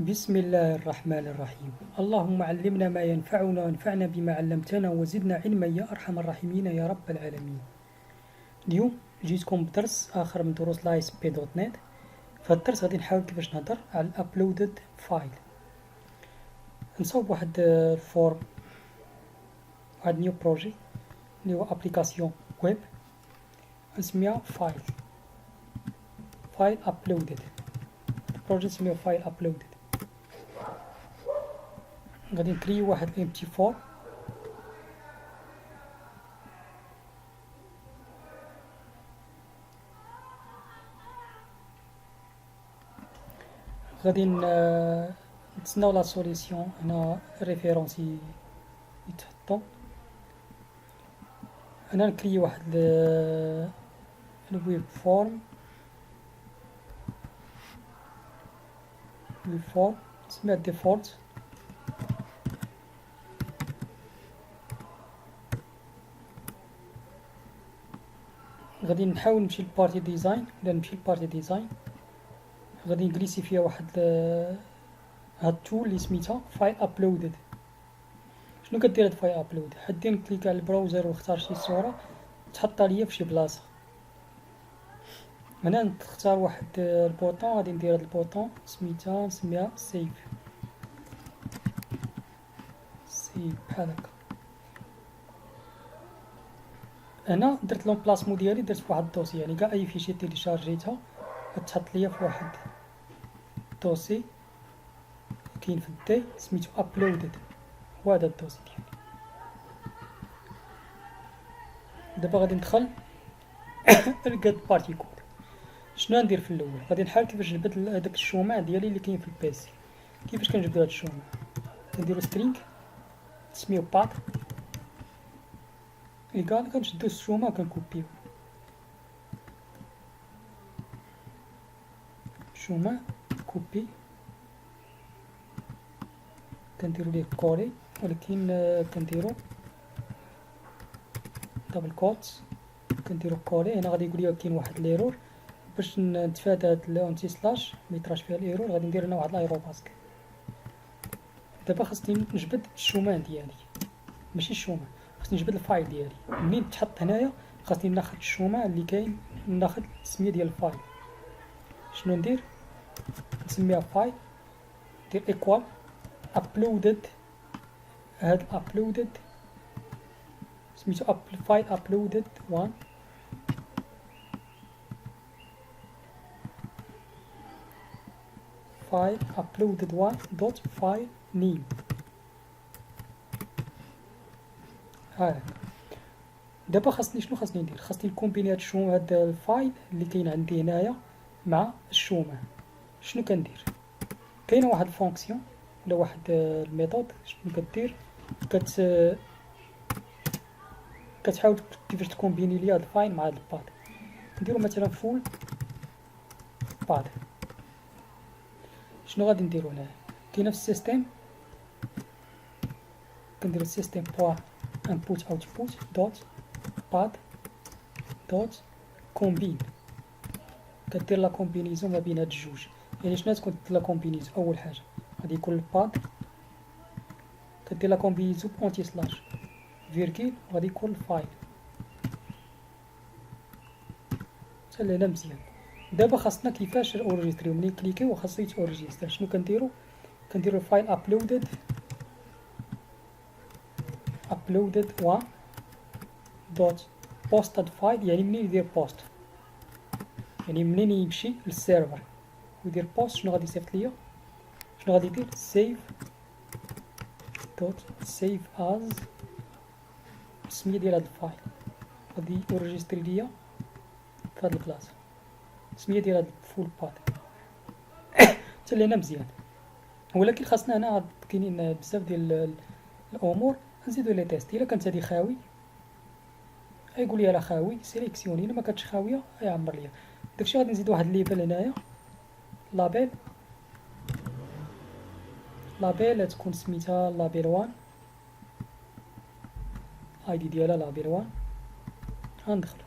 بسم الله الرحمن الرحيم. اللهم علمنا ما ينفعنا وانفعنا بما علمتنا وزدنا علما يا أرحم الراحمين يا رب العالمين. اليوم جيتكم بدرس آخر من دروس لاي اس بي دوت نت. في الدرس غادي نحاول كيفاش نهضر على الابلودد فايل. نصاوب واحد الفورم، واحد نيو بروجي اللي هو ابليكاسيون ويب نسميها فايل ابلودد. البروجي نسميو فايل ابلودد. غادي نكريو واحد mp4 غادي نتسناو لا سوليسيون. هنا ريفيرونس يتحطو. هنا نكري واحد الويب فورم نسميها ديفولت. غادي نحاول نمشي لبارتي ديزاين. الا نمشي لبارتي ديزاين غادي نجليسي فيها واحد هاد التول اللي سميتها فايل ابلودد. شنو كدير هاد فايل ابلود؟ حدي نكليك على البراوزر ونختار شي صوره تحطها ليا في شي بلاصه. هنا نختار واحد البوطون، غادي ندير هاد البوطون نسميها سيف بحال هكا. هنا درت لومبلاسمون ديالي، درت فواحد الدوسي، يعني كاع اي فيشي تيليشارجيتها غتحط ليا في واحد الدوسي كاين في الدي سميتو ابلودد. هو هذا الدوسي ديالي. دابا غادي ندخل لقيت بارتي كود. شنو غندير في الاول؟ غادي نحاول كيفاش نجبد هذاك الشومع ديالي اللي كاين في البيسي. كيفاش كنجبدو هذا الشومع؟ كنديرو سترينغ تسميو باث ايكال، كنشدو الشومع كنكوبيو شومع كوبي، كنديرو ليه كولي، ولكن كنديرو دبل كوتس، كنديرو كولي. هنا غادي يقول لي كاين واحد ليرور. باش نتفادى هاد الانتي سلاش ميطراش فيها الايرور غادي ندير هنا واحد الايروباسك. دابا خاصني نجبد الشومع ديالي، ماشي الشومع، خاصني نجبد الفايل ديالي. منين تحط هنايا خاصني ناخد الشومع اللي كاين، ناخد التسميه ديال الفايل. شنو ندير؟ نسميها فايل، ندير ايكوال ابلودد. هاد ابلودد سميتو فايل ابلودد 1 فايل uploaded 1 دوت فايل نيم. هاك. دابا شنو خاصني ندير؟ خاصني نكومبيني هاد الفايل اللي كاين عندي هنايا مع الشومع. شنو كندير؟ كاينه واحد الفونكسيون ولا واحد الميثود. شنو كدير؟ كتحاول كيفاش تكومبيني لي هاد الفايل مع هاد الباد. نديرو مثلا فول باد. شنو غادي نديرو هنا؟ كاينه في السيستم، كنديرو السيستم بوا input output دوت باد دوت كومبين. كدير لا كومبينيزون ما بين هاد الجوج. يعني شنو تكون لا كومبينيزون؟ اول حاجه غادي يكون الباد، كدير لا كومبينيزون اونتي سلاش فيرغيل، وغادي يكون الفايل. حتى هنا مزيان. دابا خاصنا كيفاش اوريجستريو. ملي كليكيو خاصو يتوريجستر. شنو كنديرو الفايل ابلودد 1 دوت بوستد فايل. يعني منين يدير بوست، يعني منين يمشي للسيرفر ويدير بوست. شنو غادي يصيفط ليا؟ شنو غادي يدير؟ سيف دوت سيف از السميه ديال هاد الفايل. غادي يوريجستري ليا في هاد البلاصه السميه ديال هاد الفول باد. حتى لهنا مزيان. ولكن خاصنا هنا كاينين بزاف ديال الامور نزيدو لي تيست. الا كانت هادي خاوي يقول لي راه خاوي، سيليكسيوني. الا ما كانتش خاويه يعمر ليا. داكشي غادي نزيد واحد الليبل هنايا، لابيل تكون سميتها لابيل 1، اي دي ديالها لابيل 1. غندخلو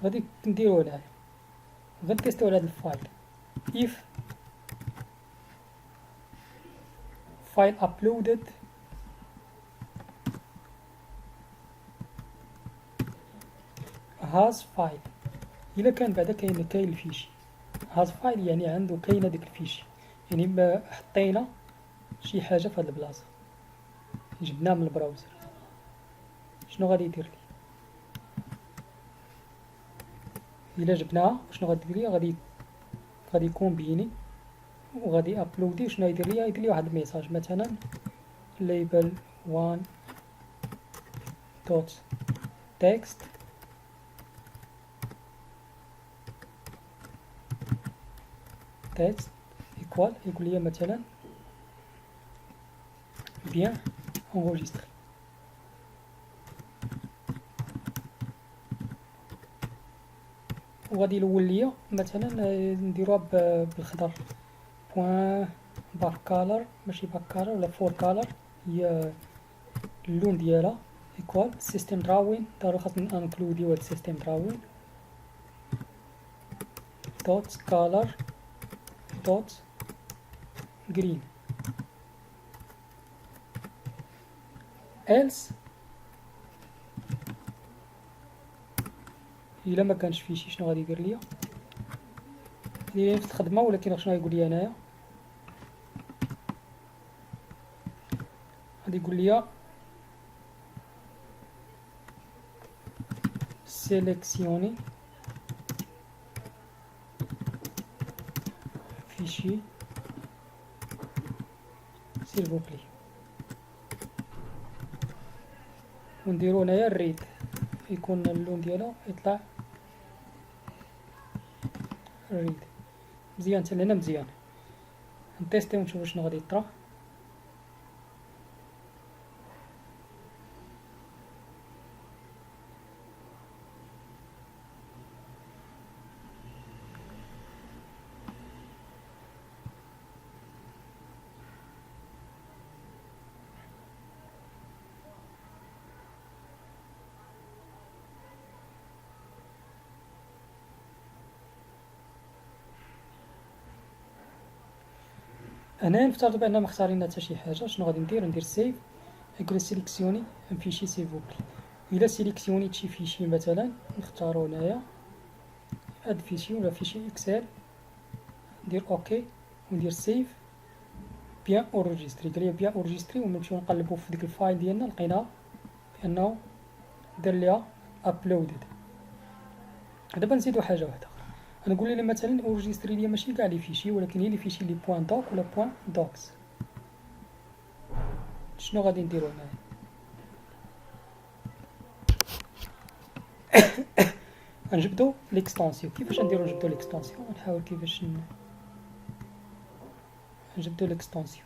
غادي نديرو هنايا غنتيستيو على هاد الفايل. if file uploaded has file. إلا كان بعدا كاين الفيشي has file يعني عنده كاينة ديك الفيشي، يعني ما حطينا شي حاجة في هاد البلاصة جبناه من البراوزر، شنو غادي يدير لي؟ إلا جبناها شنو غادي يدير لي؟ غادي يكومبيني وغادي ابلودي. شنو يدير لي؟ يدير لي واحد الميساج مثلا label 1 dot text equal يقول لي مثلا bien enregistré. وغادي يلول ليا مثلا نديروها بالخضر بوان باك كالر، ماشي باك كالر ولا فور كالر، هي اللون ديالها ايكوال سيستم دراوين. دارو خاصني انكلوديو هاد سيستم دراوين دوت كالر دوت جرين else الا ما كانش فيه شي شنو غادي يدير ليا؟ هي نفس الخدمه ولكن شنو غيقول لي انايا؟ غادي يقول لي sélectionner fichier s'il vous plaît، ونديرو هنايا الريد يكون اللون ديالو يطلع الريد. مزيان حتى لهنا مزيان. نتيستي ونشوفو شنو غادي يطرا. هنا نفترض بأننا مختارين حتى شي حاجة. شنو غادي ندير سيف، يقول سيليكسيوني ان فيشي سيفوبلي. إلا سيليكسيونيت شي فيشي مثلا نختارو هنايا هاد فيشي ولا فيشي اكسل، ندير اوكي وندير سيف بيان اورجستري. قال لي بيان اورجستري ونمشيو نقلبو في ديك الفايل ديالنا لقينا بأنه دار ليها ابلودد. دابا نزيدو حاجة واحدة، نقول لي مثلا اورجستري ليا ماشي كاع لي فيشي ولكن هي لي فيشي لي بوان دوك ولا بوان دوكس. شنو غادي نديرو هنايا؟ نجبدو ليكستونسيون. كيفاش نديرو نجبدو ليكستونسيون؟ نحاول كيفاش نجبدو ليكستونسيون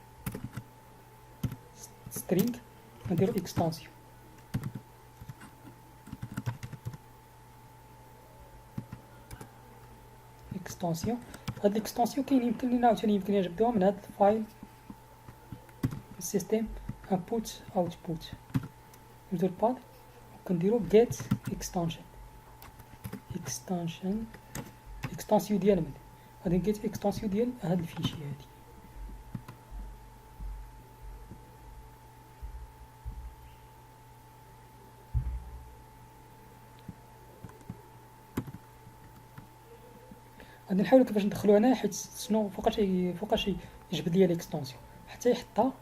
سترينغ، نديرو اكستونسيون هاد ليكستونسيون كاين يمكن لينا عاوتاني يمكن نجبدوها من هاد الفايل السيستم انبوت اوتبوت. نبدو الباد وكنديرو get extension اكستونسيون ديال من غادي نجيت اكستونسيون ديال هاد الفيشي هادي. غادي نحاولو كيفاش ندخلو هنا، حيت شنو فوقاش يجبد ليا ليكستونسيون حتى يحطها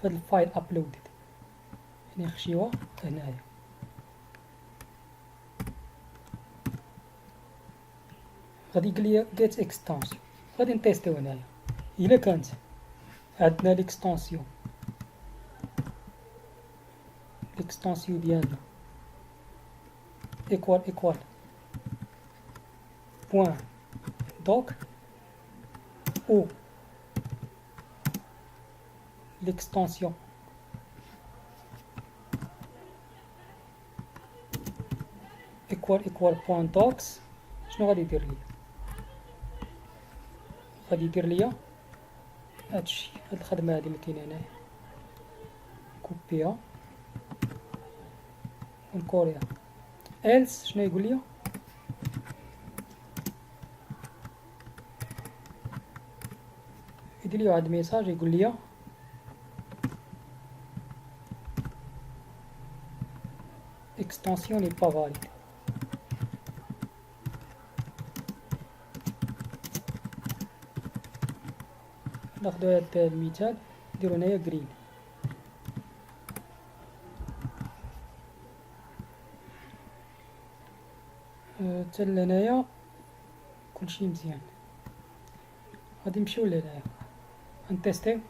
في هاد الفايل ابلودد، يعني نخشيوها هنايا. غادي يقول لي get extension. غادي نتيستيو هنايا. الا كانت عندنا ليكستونسيون ديالنا ايكوال بوان دوك او l'extension equal point docs، شنو غادي يدير لي؟ غادي يدير لي هادشي، هاد الخدمه هادي اللي كاينه هنايا، كوبيها ونكوريها. else شنو يقول لي؟ يدير لي واحد الميساج يقول لي extension n'est pas valide. ناخدو هذا المثال نديرو هنايا green. حتى لهنايا كلشي مزيان. غادي نمشيو لهنايا غنتيستيو.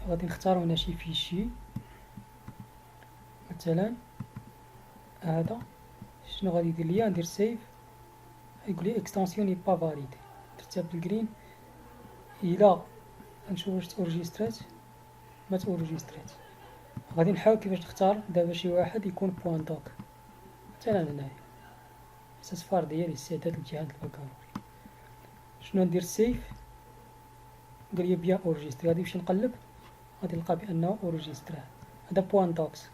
غادي نختار هنا شي فيشي مثلا هذا. شنو غادي يدير ليا؟ ندير سيف، يقول لي اكستنسيون ني با فاليد. درتها بالجرين. الا نشوف واش تورجيسترات ما تورجيسترات. غادي نحاول كيفاش نختار دابا شي واحد يكون بوان دوك مثلا هنايا صفار ديال الاستعداد لامتحان البكالوريا. شنو ندير سيف؟ قال لي بيان اورجيستري. غادي نمشي نقلب غادي نلقى بانه اورجيسترا. هذا بوان دوكس.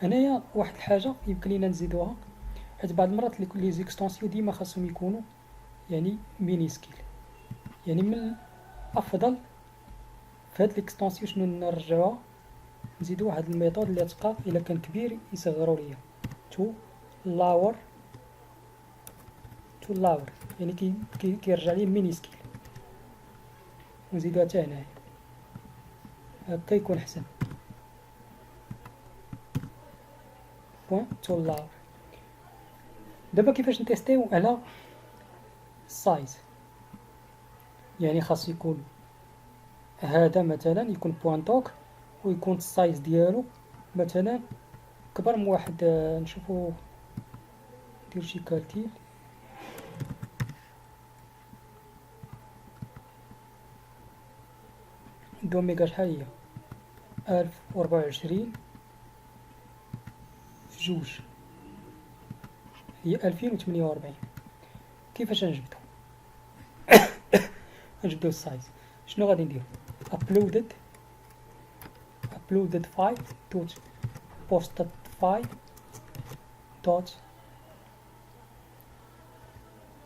هنايا واحد الحاجه يمكن لينا نزيدوها، حيت بعض المرات لي زيكستونسيون ديما خاصهم يكونوا يعني مينيسكيل. يعني من الافضل في هاد ليكستونسيون شنو نرجعوها، نزيدو واحد الميثود اللي تبقى الا كان كبير يصغروا ليا تو لاور يعني كيرجع لي المينيسكيل، ونزيدوها حتى هنايا هكا يكون احسن. بوان تو لاور. دابا كيفاش نتيستيو على السايز؟ يعني خاص يكون هذا مثلا يكون بوان دوك ويكون السايز ديالو مثلا كبر من واحد. نشوفو ندير شي كالكيل. دوميغا شحال هي؟ 1024 في جوج هي 2048. كيفاش نجبدو؟ نجبدو السايز. شنو غادي ندير؟ uploaded file dot posted file dot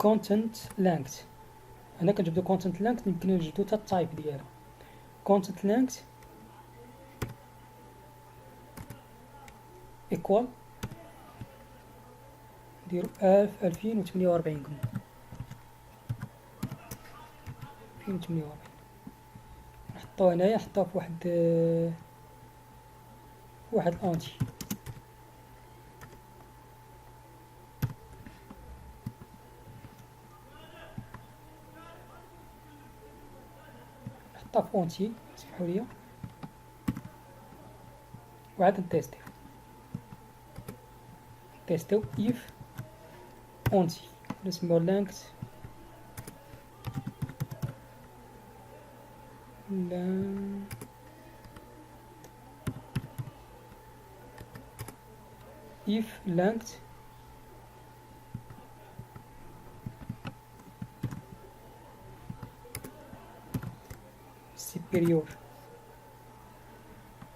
content length. هنا كنجبدو content length. يمكن نجبدو حتى التايب ديالها. content length equal نديرو 2048 قلنا 2048. نحطوها هنايا، نحطوها في واحد الانتي. نحطها في اونتي، سمحوا لي، وعاد نتيستيو if اونتي نسميو length if length superior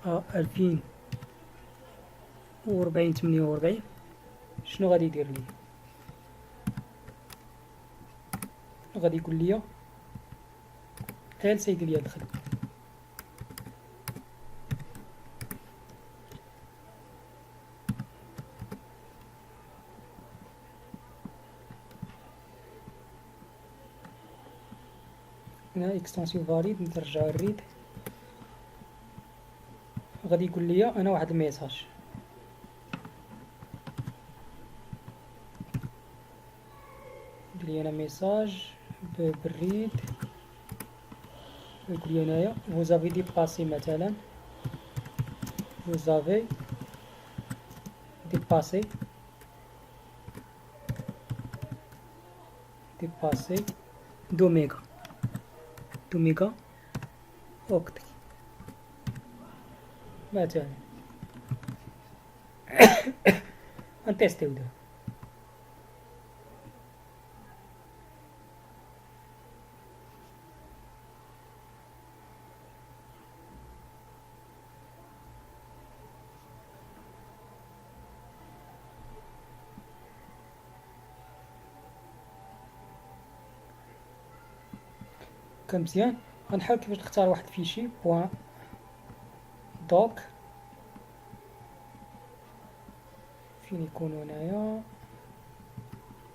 a 2048. شنو غادي يدير لي؟ غادي يقول لي غير سيدي لي الخدمه. هنا اكستنسيون فاليد. نرجع الريد. غادي يقول لي انا واحد الميساج. يقول لي انا ميساج بالريد. يقول لي هنايا vous avez dépassé مثلا vous avez dépassé 2 ميجا اوكت مثلا. نتيستيو دابا. هكا مزيان. غنحاول كيفاش نختار واحد فيشي بوان دوك فين يكونوا هنايا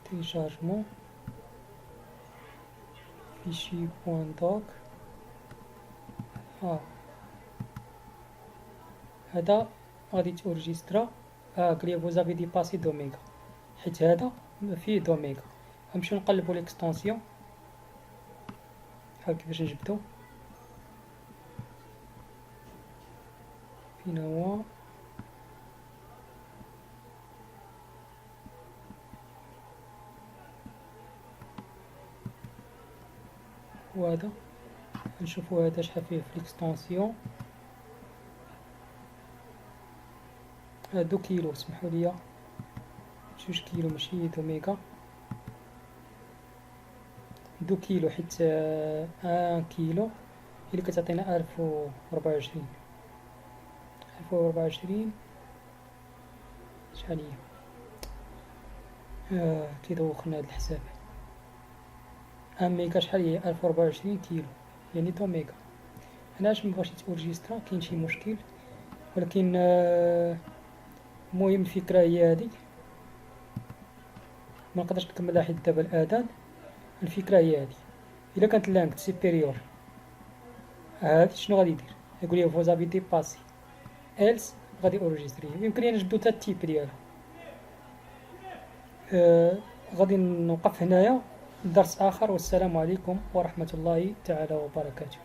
تيليشارجمون فيشي بوان دوك. هذا غادي تورجيسترا. قالي فوزافي ديباسي دوميغا، حيت هذا فيه دوميغا. غنمشيو نقلبو ليكستونسيون بحال كيفاش نجبدو. فين هو؟ وهذا نشوفو هذا شحال فيه في ليكستونسيون. هادو كيلو، سمحوا لي 2 كيلو ماشي دوميغا. دو كيلو حيت 1 كيلو هي اللي كتعطينا 1024. 1024 شحال هي؟ كيدوخنا هاد الحساب. 1 ميغا شحال هي؟ 1024 كيلو يعني دوميغا. انا اش مبغاش تورجيسترا كاين شي مشكل، ولكن المهم الفكره هي هذه. ما نقدرش نكملها حيت دابا الاذان. الفكره هي هذه. الا كانت لانك سيبيريور هادي شنو غادي يدير؟ يقول لي فوزافي ديباسي إلس غادي اورجيستري. يمكن لي نجبدو حتى التيب ديالها. غادي نوقف هنايا. درس اخر، والسلام عليكم ورحمه الله تعالى وبركاته.